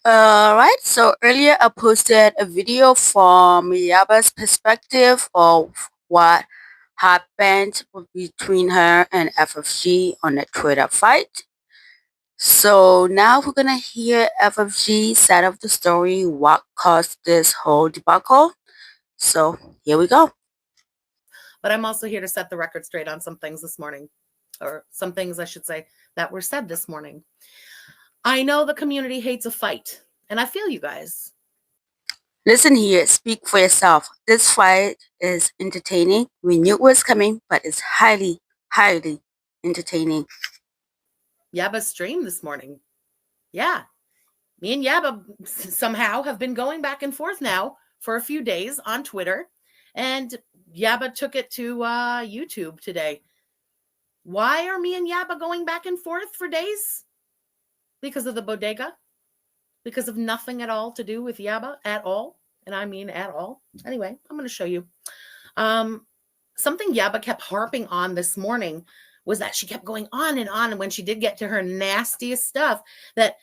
Alright, so earlier I posted a video from Yaba's perspective of what happened between her and FFG on the Twitter fight. So now we're gonna hear FFG's side of the story, what caused this whole debacle. So here we go. But I'm also here to set the record straight on some things this morning, or some things I should say that were said this morning. I know the community hates a fight, and I feel you guys. Listen here, speak for yourself. This fight is entertaining. We knew it was coming, but it's highly, highly entertaining. Yaba's stream this morning. Yeah. Me and Yaba somehow have been going back and forth now for a few days on Twitter, and Yaba took it to YouTube today. Why are me and Yaba going back and forth for days? Because of the Bodega? Because of nothing at all to do with Yaba at all? And I mean at all. Anyway, I'm going to show you. Something Yaba kept harping on this morning was that she kept going on, and when she did get to her nastiest stuff, that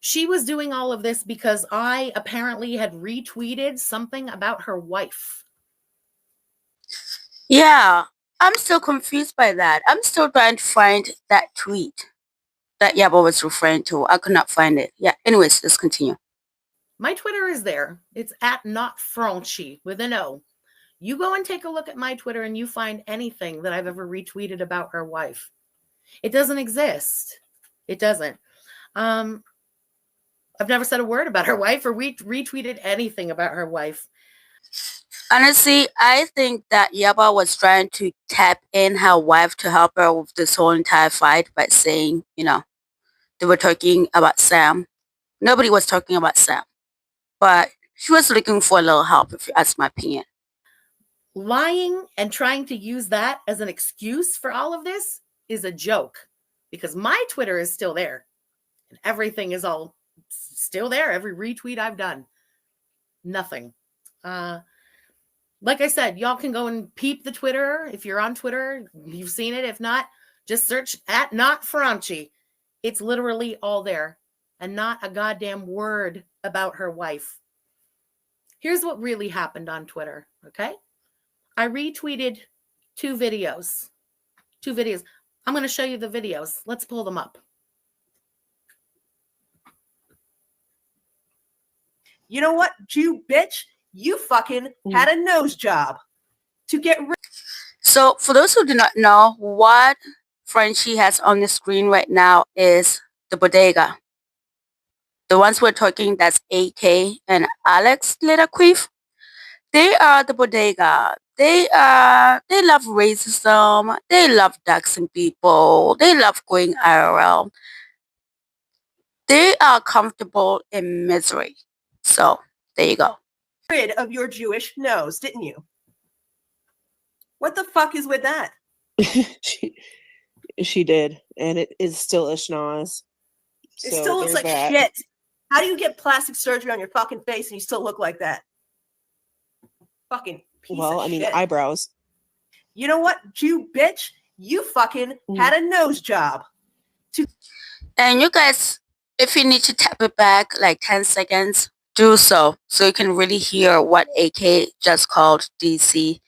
she was doing all of this because I apparently had retweeted something about her wife. Yeah, I'm still confused by that. I'm still trying to find that tweet that Yaba was referring to. I could not find it. Yeah, anyways, let's continue. My Twitter is there. It's at notfranchi with an O. You go and take a look at my Twitter and you find anything that I've ever retweeted about her wife. It doesn't exist. It doesn't. I've never said a word about her wife or retweeted anything about her wife. Honestly, I think that Yaba was trying to tap in her wife to help her with this whole entire fight by saying, they were talking about Sam. Nobody was talking about Sam. But she was looking for a little help, if you ask my opinion. Lying and trying to use that as an excuse for all of this is a joke, because my Twitter is still there and everything is all still there. Every retweet I've done, nothing. Like I said, y'all can go and peep the Twitter. If you're on Twitter, you've seen it. If not, just search at notfranchi. It's literally all there, and not a goddamn word about her wife. Here's what really happened on Twitter, okay? I retweeted two videos. I'm going to show you the videos. Let's pull them up. You know what, Jew bitch? You fucking had a nose job to get rid. So for those who do not know, what Frenchie has on the screen right now is the Bodega. The ones we're talking, that's AK and Alex Littaqueef. They are the Bodega. They love racism. They love doxing people. They love going IRL. They are comfortable in misery. So there you go. Rid of your Jewish nose, didn't you? What the fuck is with that? She did, and it is still a schnoz. It still looks like shit. How do you get plastic surgery on your fucking face and you still look like that? Fucking piece of shit. Eyebrows. You know what, Jew bitch? You fucking had a nose job. And you guys, if you need to tap it back like 10 seconds, do so you can really hear what AK just called DC.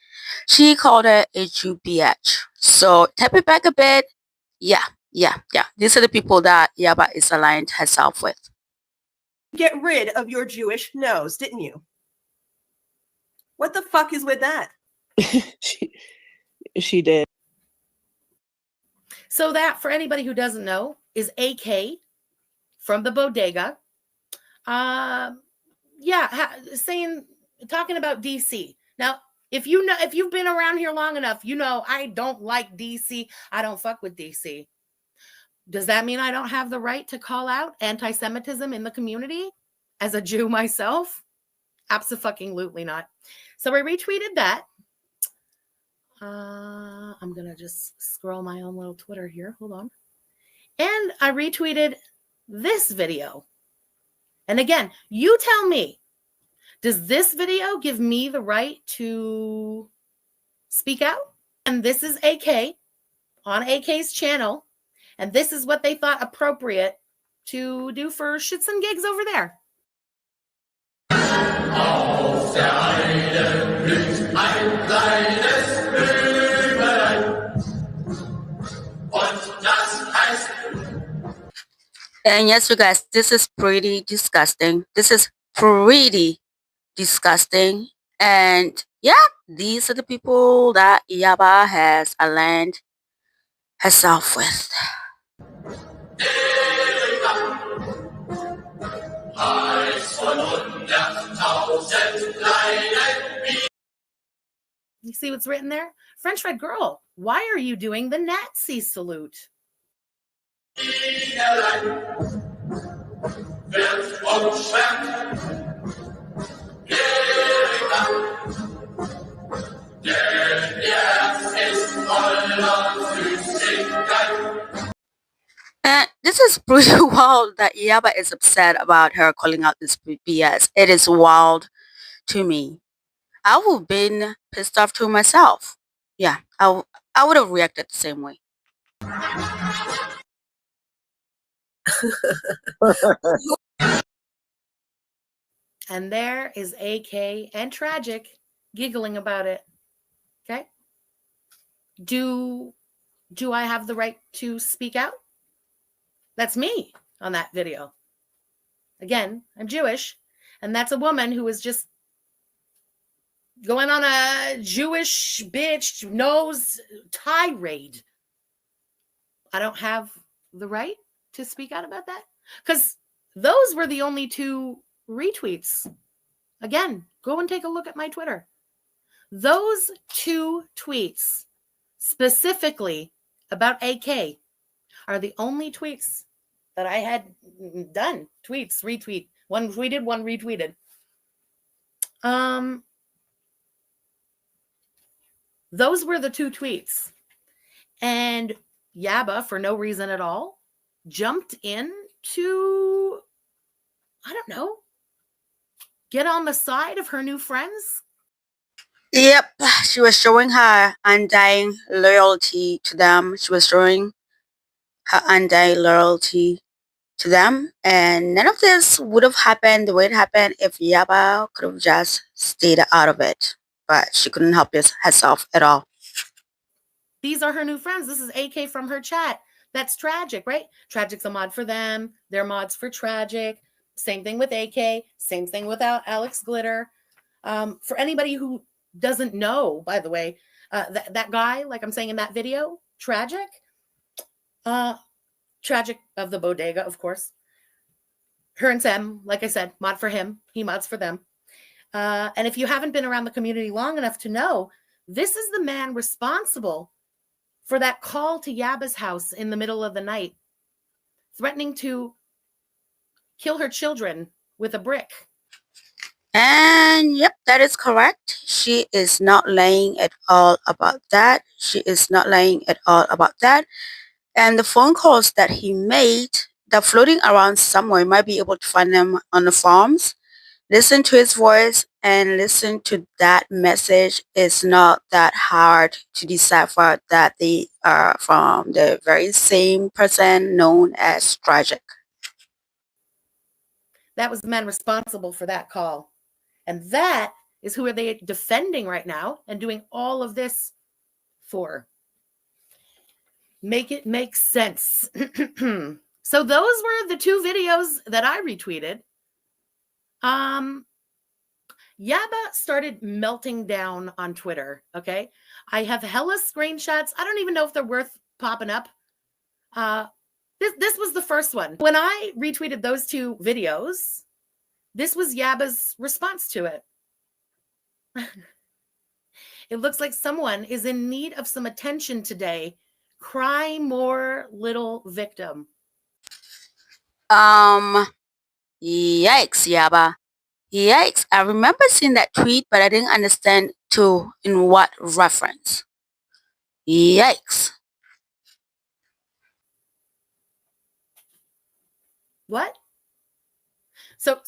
She called her a Jew bitch. So tap it back a bit. Yeah. These are the people that Yaba is aligned herself with. Get rid of your Jewish nose, didn't you? What the fuck is with that? She did. So that, for anybody who doesn't know, is AK from the Bodega. Talking about DC. Now, if you've been around here long enough, you know I don't like DC. I don't fuck with DC. Does that mean I don't have the right to call out anti-Semitism in the community as a Jew myself? Absolutely not. So I retweeted that. I'm going to just scroll my own little Twitter here. Hold on. And I retweeted this video. And again, you tell me, does this video give me the right to speak out? And this is AK on AK's channel. And this is what they thought appropriate to do for shits and gigs over there. Auf der Heide blüht ein kleines Blümelein. Und das heißt... And yes, you guys, this is pretty disgusting. This is pretty disgusting. And yeah, these are the people that Yaba has aligned herself with. You see what's written there? French Red Girl, why are you doing the Nazi salute? And this is pretty wild that Yaba is upset about her calling out this BS. It is wild to me. I would have been pissed off to myself. Yeah, I would have reacted the same way. And there is AK and Tragic giggling about it. Okay? Do I have the right to speak out? That's me on that video. Again, I'm Jewish, and that's a woman who is just going on a Jewish bitch nose tirade. I don't have the right to speak out about that because those were the only 2 retweets. Again, go and take a look at my Twitter. Those 2 tweets specifically about AK are the only tweets that I had done. Tweets, retweet. One tweeted, one retweeted. Those were the 2 tweets. And Yaba, for no reason at all, jumped in to, I don't know, get on the side of her new friends. Yep, she was showing her undying loyalty to them. She was showing her undying loyalty to them. And none of this would have happened the way it happened if Yaba could have just stayed out of it. But she couldn't help herself at all. These are her new friends. This is AK from her chat. That's Tragic, right? Tragic's a mod for them. They're mods for Tragic. Same thing with AK. Same thing without Alex Glitter. For anybody who doesn't know, by the way, that guy, like I'm saying in that video, Tragic of the Bodega, of course. Her and Sam, like I said, mod for him. He mods for them. And if you haven't been around the community long enough to know, this is the man responsible for that call to Yaba's house in the middle of the night, threatening to kill her children with a brick. And yep, that is correct. She is not lying at all about that. She is not lying at all about that. And the phone calls that he made, they're floating around somewhere. You might be able to find them on the forums. Listen to his voice and listen to that message. It's not that hard to decipher that they are from the very same person known as Tragic. That was the man responsible for that call. And that is who are they defending right now and doing all of this for. Make it make sense. So those were the 2 videos that I retweeted. Yaba started melting down on Twitter. Okay. I have hella screenshots. I don't even know if they're worth popping up. This was the first one. When I retweeted those 2 videos, this was Yaba's response to it. It looks like someone is in need of some attention today. Cry more, little victim. Yikes, Yaba. Yikes. I remember seeing that tweet, but I didn't understand in what reference. Yikes. What? So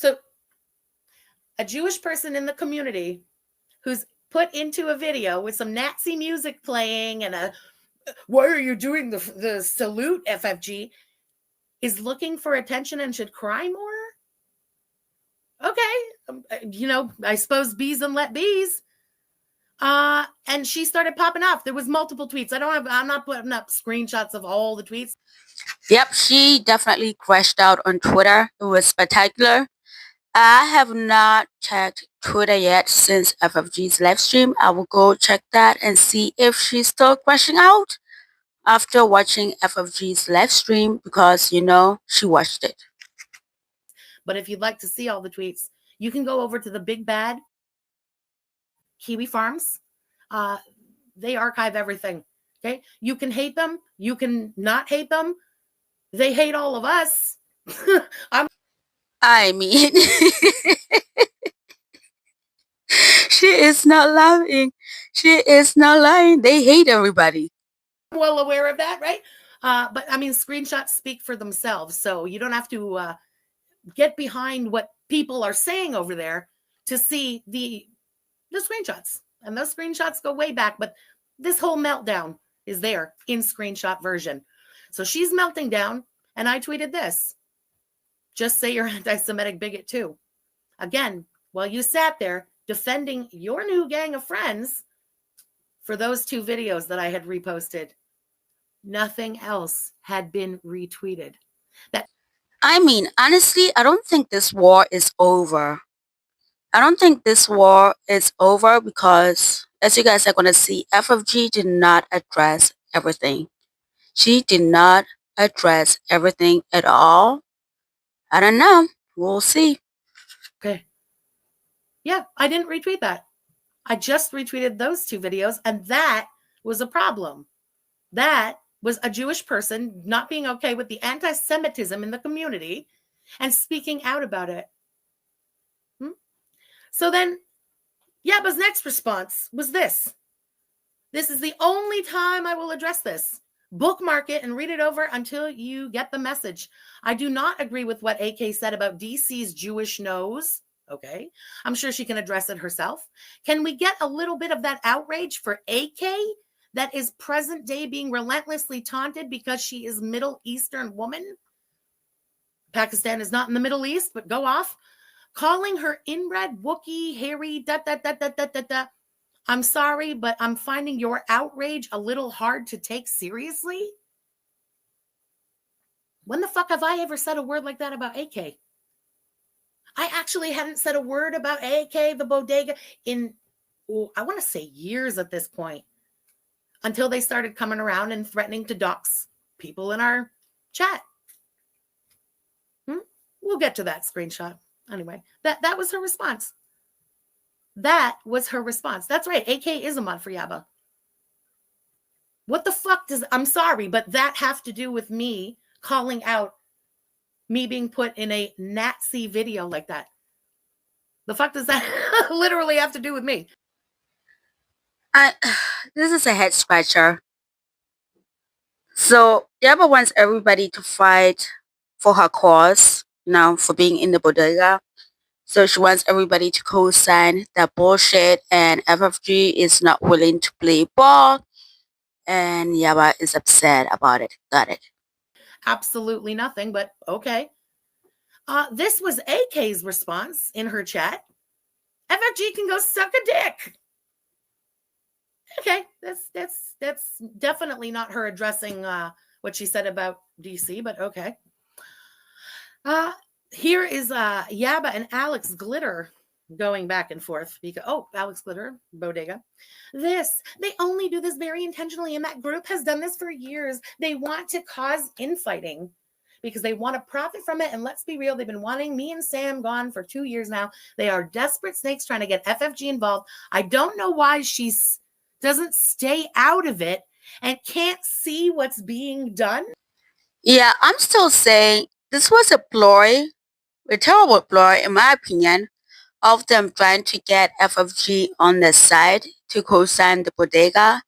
a Jewish person in the community who's put into a video with some Nazi music playing and why are you doing the salute, FFG? is looking for attention and should cry more. Okay, I suppose bees and let bees. And she started popping off. There was multiple tweets. I'm not putting up screenshots of all the tweets. Yep, she definitely crashed out on Twitter. It was spectacular. I have not checked Twitter yet since FFG's live stream. I will go check that and see if she's still crashing out after watching FFG's live stream because, she watched it. But if you'd like to see all the tweets, you can go over to the Big Bad Kiwi Farms. They archive everything. Okay. You can hate them. You can not hate them. They hate all of us. I mean, she is not lying. She is not lying. They hate everybody. I'm well aware of that, right? But I mean, screenshots speak for themselves. So you don't have to get behind what people are saying over there to see the screenshots. And those screenshots go way back. But this whole meltdown is there in screenshot version. So she's melting down. And I tweeted this. Just say you're anti-Semitic bigot too. Again, while you sat there defending your new gang of friends for those 2 videos that I had reposted, nothing else had been retweeted. I mean, honestly, I don't think this war is over. I don't think this war is over because, as you guys are going to see, FFG did not address everything. She did not address everything at all. I don't know. We'll see. Okay. Yeah, I didn't retweet that. I just retweeted those 2 videos, and that was a problem. That was a Jewish person not being okay with the anti-Semitism in the community and speaking out about it. So then Yaba's next response was this. This is the only time I will address this. Bookmark it and read it over until you get the message. I do not agree with what AK said about DC's Jewish nose. Okay. I'm sure she can address it herself. Can we get a little bit of that outrage for AK that is present day being relentlessly taunted because she is Middle Eastern woman? Pakistan is not in the Middle East, but go off. Calling her inbred, Wookiee, hairy, I'm sorry, but I'm finding your outrage a little hard to take seriously. When the fuck have I ever said a word like that about AK? I actually hadn't said a word about AK, the Bodega, in, I want to say years at this point, until they started coming around and threatening to dox people in our chat. We'll get to that screenshot. Anyway, that was her response. That was her response. That's right. AK is a mod for Yaba. What the fuck does, I'm sorry, but that have to do with me calling out me being put in a Nazi video like that? The fuck does that literally have to do with me? This is a head scratcher. So Yaba wants everybody to fight for her cause, for being in the bodega. So she wants everybody to co-sign that bullshit, and FFG is not willing to play ball, and Yaba is upset about it. Got it. Absolutely nothing, but okay. This was AK's response in her chat. FFG can go suck a dick. Okay, that's definitely not her addressing what she said about DC, but okay. Here is Yaba and Alex Glitter going back and forth. Because, Alex Glitter, Bodega. They only do this very intentionally, and that group has done this for years. They want to cause infighting because they want to profit from it. And let's be real, they've been wanting me and Sam gone for 2 years now. They are desperate snakes trying to get FFG involved. I don't know why she doesn't stay out of it and can't see what's being done. Yeah, I'm still saying this was a ploy, a terrible ploy, in my opinion, of them trying to get FFG on their side to co-sign the Bodega.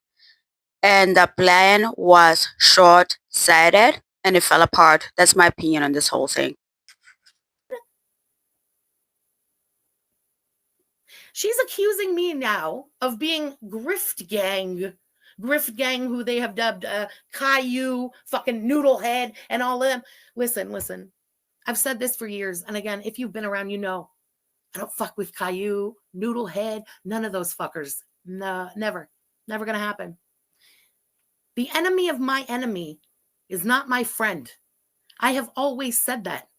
And the plan was short-sighted and it fell apart. That's my opinion on this whole thing. She's accusing me now of being grift gang Grift Gang, who they have dubbed Caillou, fucking Noodlehead, and all of them. Listen. I've said this for years. And again, if you've been around, you know, I don't fuck with Caillou, Noodlehead, none of those fuckers. No, never. Never going to happen. The enemy of my enemy is not my friend. I have always said that.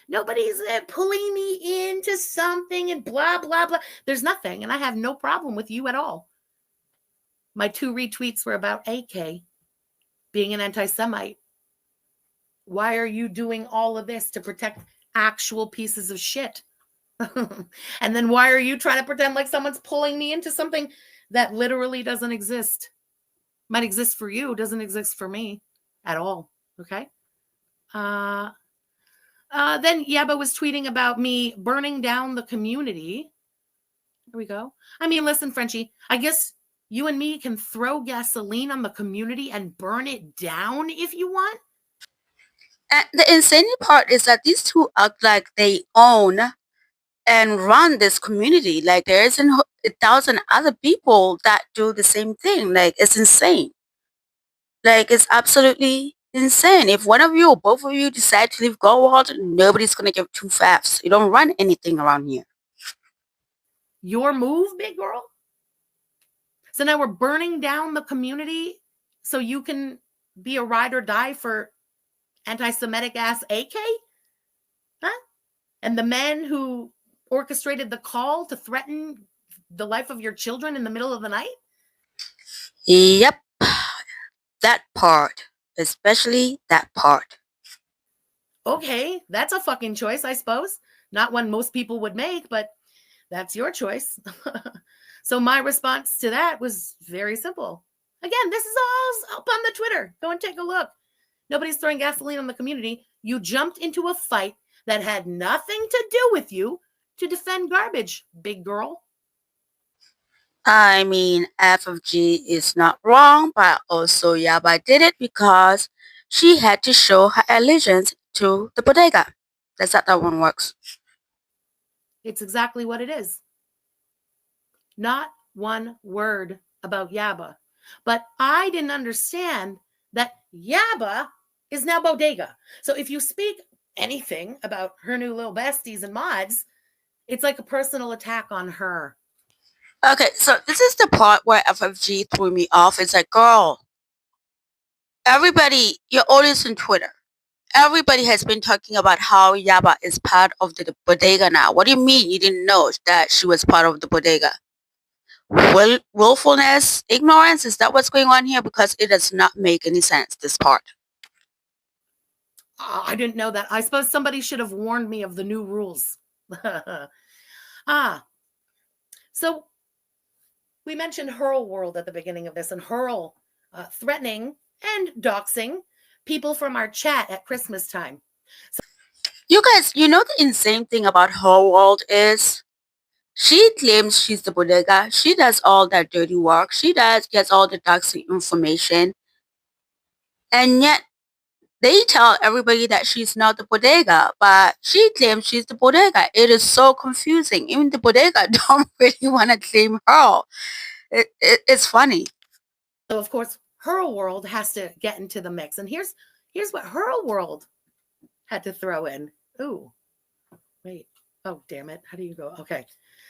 Nobody's pulling me into something and blah, blah, blah. There's nothing. And I have no problem with you at all. My 2 retweets were about AK being an anti-Semite. Why are you doing all of this to protect actual pieces of shit? And then why are you trying to pretend like someone's pulling me into something that literally doesn't exist? Might exist for you, doesn't exist for me at all. Okay. Then Yaba was tweeting about me burning down the community. There we go. I mean, listen, Frenchie, I guess you and me can throw gasoline on the community and burn it down if you want. And the insane part is that these two act like they own and run this community. Like there isn't 1,000 other people that do the same thing. Like it's insane. Like it's absolutely insane. If one of you or both of you decide to leave Gold, nobody's gonna give 2 faffs. You don't run anything around here. Your move, big girl. So now we're burning down the community so you can be a ride or die for anti-Semitic ass AK? Huh? And the men who orchestrated the call to threaten the life of your children in the middle of the night? Yep. That part. Especially that part. Okay, that's a fucking choice, I suppose. Not one most people would make, but that's your choice. So my response to that was very simple. Again, this is all up on the Twitter. Go and take a look. Nobody's throwing gasoline on the community. You jumped into a fight that had nothing to do with you to defend garbage, big girl. I mean, FFG is not wrong, but also Yaba did it because she had to show her allegiance to the Bodega. That's how that one works. It's exactly what it is. Not one word about Yaba. But I didn't understand that Yaba is now Bodega. So if you speak anything about her new little besties and mods, it's like a personal attack on her. Okay, so this is the part where FFG threw me off. It's like, girl, everybody, your audience on Twitter, everybody has been talking about how Yaba is part of the Bodega now. What do you mean you didn't know that she was part of the Bodega? Willfulness, ignorance, is that what's going on here? Because it does not make any sense, this part. I didn't know that. I suppose somebody should have warned me of the new rules. So we mentioned Hurl World at the beginning of this, and Hurl threatening and doxing people from our chat at Christmas time. So, you guys, you know the insane thing about Hurl World is she claims she's the Bodega. She does all that dirty work. She gets all the doxing information. And yet they tell everybody that she's not the Bodega, but she claims she's the Bodega. It is so confusing. Even the Bodega don't really want to claim her. It's funny. So of course, Hurl World has to get into the mix. And here's what Hurl World had to throw in. Ooh, wait. Oh, damn it. How do you go? Okay.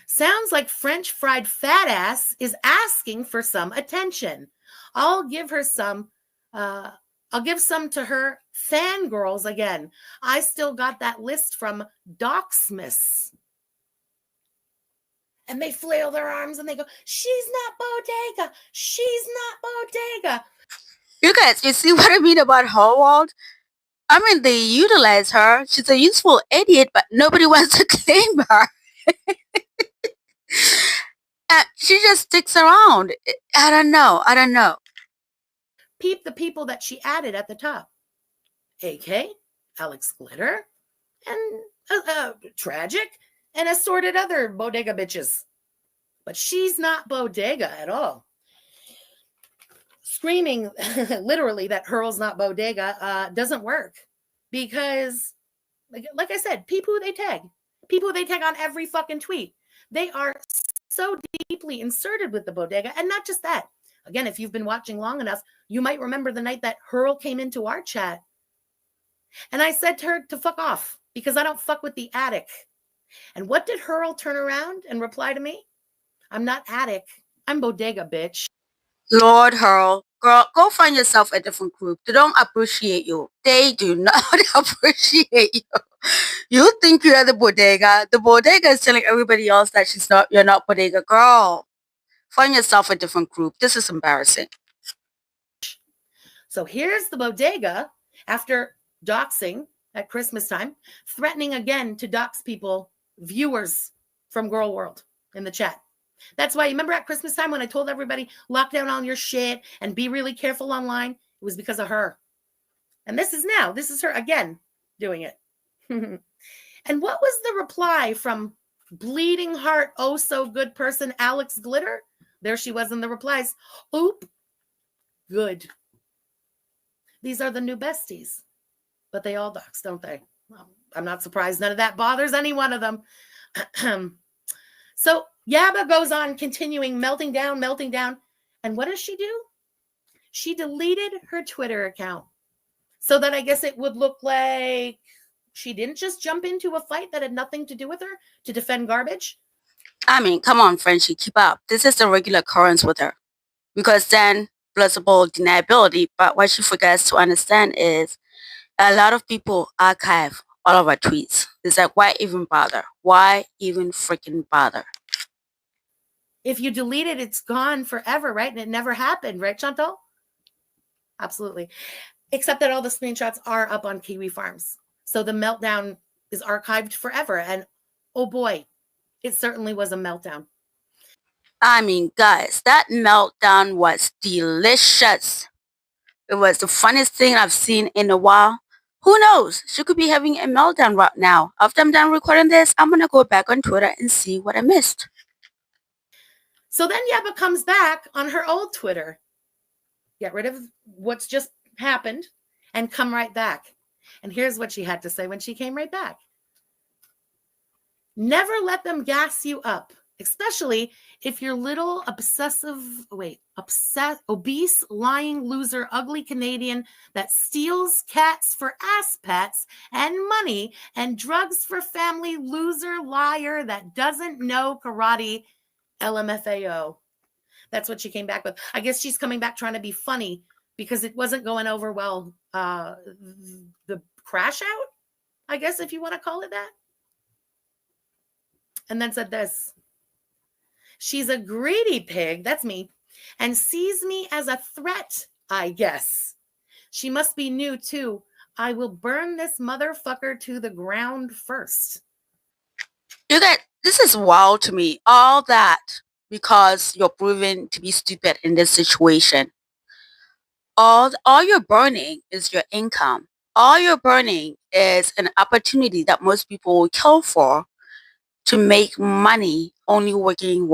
Sounds like French fried fat ass is asking for some attention. I'll give some to her fangirls again. I still got that list from Docsmiths. And they flail their arms and they go, she's not Bodega. She's not Bodega. You guys, you see what I mean about Hurl World? I mean, they utilize her. She's a useful idiot, but nobody wants to claim her. She just sticks around. I don't know. Peep the people that she added at the top. AK, Alex Glitter, and Tragic, and assorted other Bodega bitches. But she's not Bodega at all. Screaming literally that Hurl's not Bodega doesn't work. Because, like I said, people who they tag on every fucking tweet, they are so deeply inserted with the Bodega. And not just that. Again, if you've been watching long enough, you might remember the night that Hurl came into our chat. And I said to her to fuck off because I don't fuck with the attic. And what did Hurl turn around and reply to me? I'm not attic. I'm Bodega, bitch. Lord Hurl, girl, go find yourself a different group. They don't appreciate you. They do not appreciate you. You think you're the Bodega. The Bodega is telling everybody else that you're not Bodega. Girl, find yourself a different group. This is embarrassing. So here's the Bodega after doxing at Christmas time, threatening again to dox people, viewers from Girl World in the chat. That's why, you remember at Christmas time when I told everybody, lock down all your shit and be really careful online? It was because of her. And this is her again doing it. And what was the reply from bleeding heart, oh so good person, Alex Glitter? There she was in the replies. Oop, good. These are the new besties. But they all dox, don't they? Well, I'm not surprised none of that bothers any one of them. So Yaba goes on continuing melting down. And what does she do? She deleted her Twitter account so that I guess it would look like she didn't just jump into a fight that had nothing to do with her to defend garbage. I mean, come on, Frenchie, keep up. This is a regular occurrence with her. Because then, plausible deniability, but what she forgets to understand is a lot of people archive all of our tweets. It's like, why even bother? Why even freaking bother? If you delete it, it's gone forever, right? And it never happened, right, Chantal? Absolutely. Except that all the screenshots are up on Kiwi Farms. So the meltdown is archived forever. And oh boy, it certainly was a meltdown. I mean, guys, that meltdown was delicious. It was the funniest thing I've seen in a while. Who knows? She could be having a meltdown right now. After I'm done recording this, I'm going to go back on Twitter and see what I missed. So then Yaba comes back on her old Twitter. Get rid of what's just happened and come right back. And here's what she had to say when she came right back. Never let them gas you up, especially if you're little obese, lying loser, ugly Canadian that steals cats for ass pats and money and drugs for family, loser, liar that doesn't know karate, LMFAO. That's what she came back with. I guess she's coming back trying to be funny because it wasn't going over well. The crash out, I guess, if you want to call it that. And then said this. She's a greedy pig, that's me, and sees me as a threat, I guess. She must be new, too. I will burn this motherfucker to the ground first. You guys, this is wild to me. All that because you're proven to be stupid in this situation. All you're burning is your income. All you're burning is an opportunity that most people will kill for to make money only working,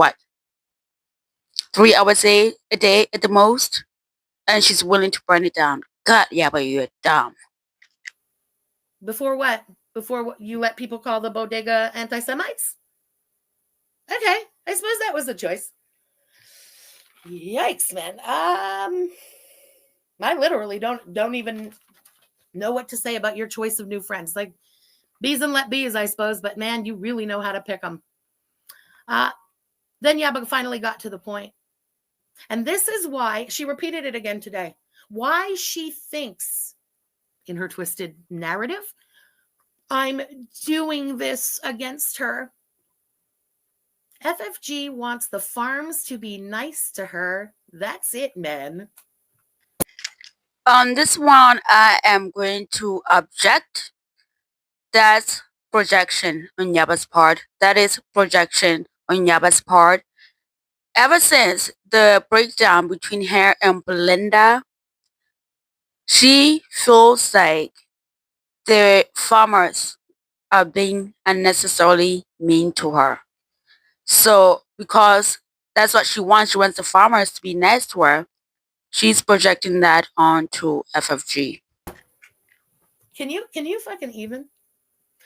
3 hours a day at the most? And she's willing to burn it down. God, yeah, but you're dumb. Before what? Before you let people call the Bodega anti-Semites? Okay, I suppose that was a choice. Yikes, man. I literally don't even know what to say about your choice of new friends. Like, bees and let bees, I suppose, but man, you really know how to pick them. Then Yaba finally got to the point. And this is why, she repeated it again today, why she thinks, in her twisted narrative, I'm doing this against her. FFG wants the farms to be nice to her. That's it, man. On this one, I am going to object. That's projection on Yaba's part. That is projection on Yaba's part. Ever since the breakdown between her and Belinda, she feels like the farmers are being unnecessarily mean to her. So, because that's what she wants the farmers to be nice to her, she's projecting that onto FFG. Can you fucking even?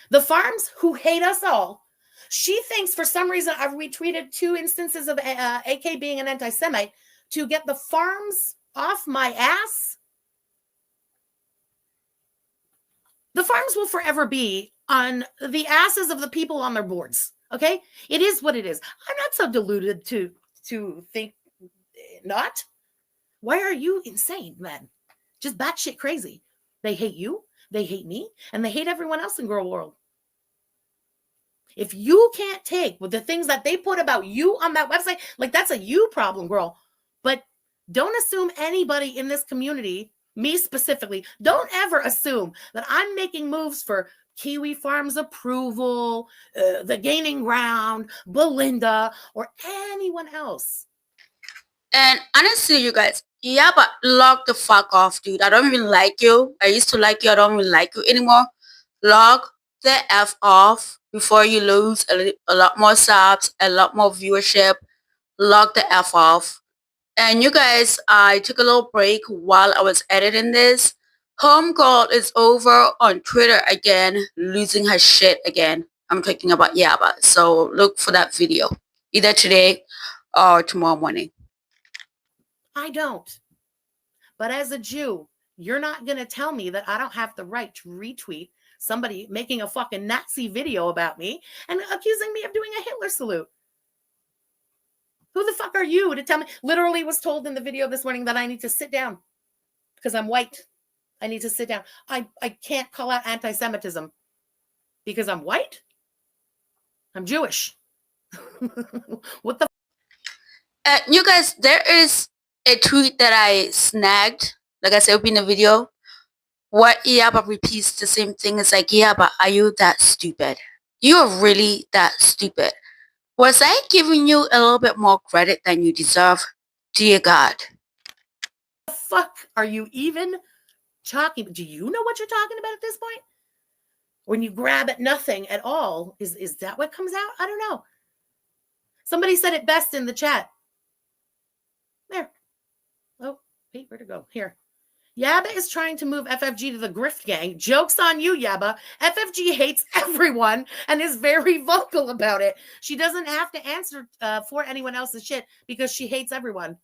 The farms who hate us all. She thinks for some reason I've retweeted 2 instances of AK being an anti-Semite. to get the farms off my ass, the farms will forever be on the asses of the people on their boards. Okay? It is what it is. I'm not so deluded to think not. Why are you insane, man? Just batshit crazy. They hate you, they hate me, and they hate everyone else in girl world. If you can't take with the things that they put about you on that website, like that's a you problem, girl. But don't assume anybody in this community, me specifically, don't ever assume that I'm making moves for Kiwi Farms approval, the Gaining Ground, Belinda, or anyone else. And honestly, you guys, yeah, but log the fuck off, dude. I don't even like you. I used to like you. I don't even like you anymore. Log the F off before you lose a lot more subs, a lot more viewership. Log the F off. And you guys, I took a little break while I was editing this. Homegirl is over on Twitter again, losing her shit again. I'm talking about Yaba. So look for that video either today or tomorrow morning. I don't. But as a Jew, you're not going to tell me that I don't have the right to retweet somebody making a fucking Nazi video about me and accusing me of doing a Hitler salute. Who the fuck are you to tell me? Literally was told in the video this morning that I need to sit down because I'm white. I need to sit down. I can't call out anti-Semitism because I'm white. I'm Jewish. What the? You guys, there is a tweet that I snagged. Like I said, it'll be in the video. What Yaba repeats the same thing. It's like, Yaba, are you that stupid? You are really that stupid. Was I giving you a little bit more credit than you deserve? Dear God. The fuck are you even talking? Do you know what you're talking about at this point? When you grab at nothing at all, is that what comes out? I don't know. Somebody said it best in the chat. There. Oh, wait, where'd it go? Here. Yaba is trying to move FFG to the grift gang. Joke's on you, Yaba. FFG hates everyone and is very vocal about it. She doesn't have to answer for anyone else's shit because she hates everyone.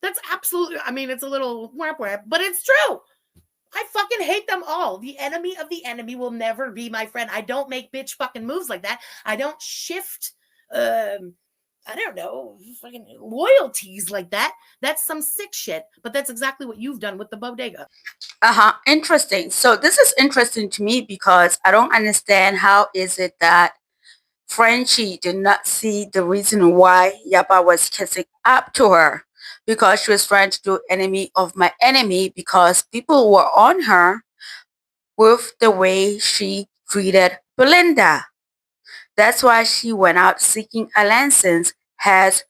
That's absolutely, I mean, it's a little whap whap, but it's true. I fucking hate them all. The enemy of the enemy will never be my friend. I don't make bitch fucking moves like that. I don't shift I don't know, fucking loyalties like that. That's some sick shit. But that's exactly what you've done with the Bodega. Interesting. So this is interesting to me because I don't understand how is it that Frenchie did not see the reason why Yaba was kissing up to her. Because she was trying to do enemy of my enemy because people were on her with the way she treated Belinda. That's why she went out seeking a license, hence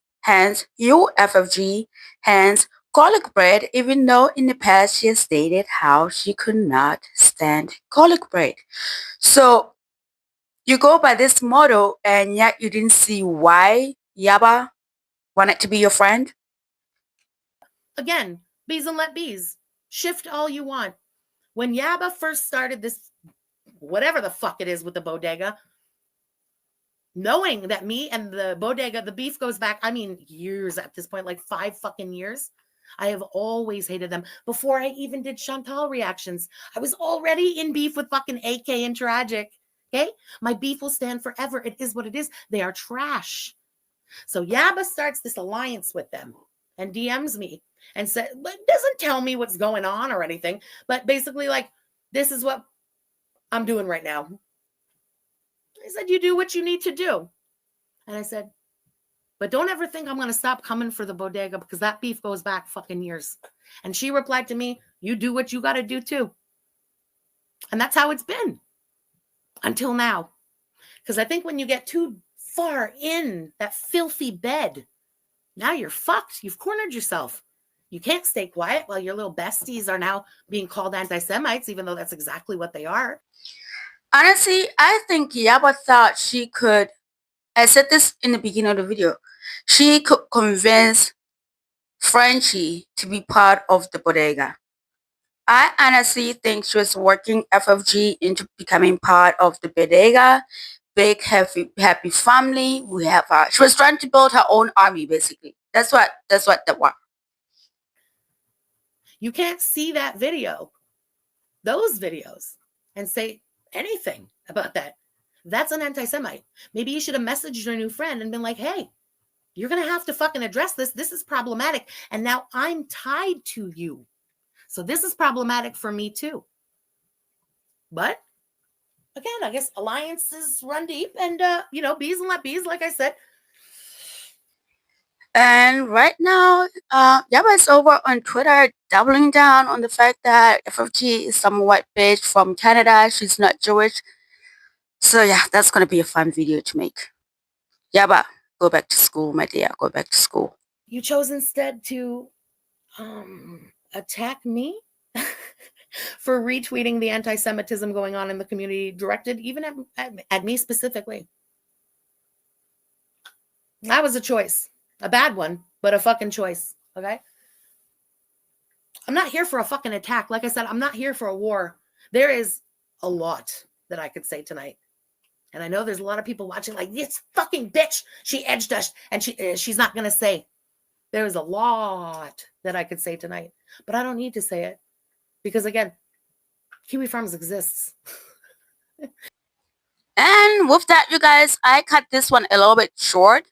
you FFG, hence garlic bread, even though in the past she has stated how she could not stand garlic bread. So you go by this motto and yet you didn't see why Yaba wanted to be your friend? Again, bees and let bees. Shift all you want. When Yaba first started this, whatever the fuck it is with the Bodega, knowing that me and the Bodega, the beef goes back, I mean, years at this point, like 5 fucking years. I have always hated them. Before I even did Chantal reactions, I was already in beef with fucking AK and Tragic. Okay? My beef will stand forever. It is what it is. They are trash. So Yaba starts this alliance with them and DMs me and said, but doesn't tell me what's going on or anything, but basically like, this is what I'm doing right now. I said, you do what you need to do. And I said, but don't ever think I'm going to stop coming for the Bodega because that beef goes back fucking years. And she replied to me, you do what you got to do too. And that's how it's been until now. Because I think when you get too far in that filthy bed, now you're fucked. You've cornered yourself. You can't stay quiet while your little besties are now being called anti-Semites, even though that's exactly what they are. Honestly, I think Yaba thought she could, I said this in the beginning of the video, she could convince Frenchie to be part of the Bodega. I honestly think she was working FFG into becoming part of the Bodega, big happy family. She was trying to build her own army basically. That's what that was. You can't see that video, those videos, and say anything about that. That's an anti-Semite. Maybe you should have messaged your new friend and been like, hey, you're going to have to fucking address this. This is problematic. And now I'm tied to you. So this is problematic for me too. But again, I guess alliances run deep and, bees and let bees, like I said. And right now, Yaba is over on Twitter doubling down on the fact that FFG is some white bitch from Canada. She's not Jewish. So yeah, that's going to be a fun video to make. Yaba, go back to school, my dear. Go back to school. You chose instead to attack me for retweeting the anti-Semitism going on in the community, directed even at me specifically. That was a choice. A bad one, but a fucking choice, okay? I'm not here for a fucking attack. Like I said, I'm not here for a war. There is a lot that I could say tonight. And I know there's a lot of people watching like, this fucking bitch, she edged us, and she's not going to say. There is a lot that I could say tonight, but I don't need to say it because, again, Kiwi Farms exists. And with that, you guys, I cut this one a little bit short,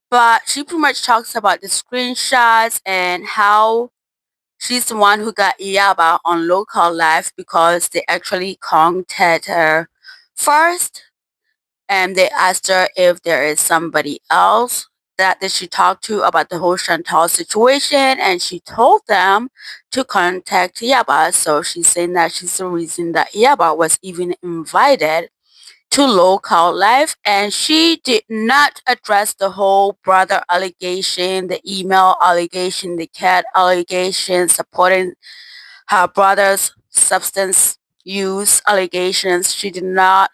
but she pretty much talks about the screenshots and how she's the one who got Yaba on local live because they actually contacted her first, and they asked her if there is somebody else that she talked to about the whole Chantal situation, and she told them to contact Yaba. So she's saying that she's the reason that Yaba was even invited to local life, and she did not address the whole brother allegation, the email allegation, the cat allegation, supporting her brother's substance use allegations. She did not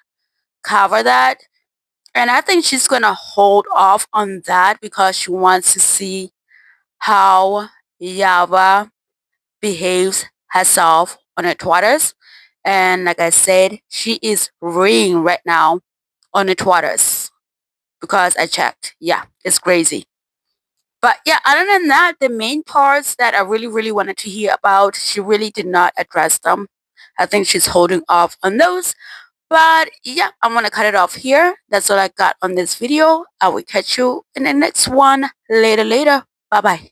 cover that. And I think she's going to hold off on that because she wants to see how Yaba behaves herself on her Twitters. And like I said, she is reeing right now on the Twitters because I checked. Yeah, it's crazy. But yeah, other than that, the main parts that I really, really wanted to hear about, she really did not address them. I think she's holding off on those. But yeah, I'm gonna cut it off here. That's all I got on this video. I will catch you in the next one later. Bye bye.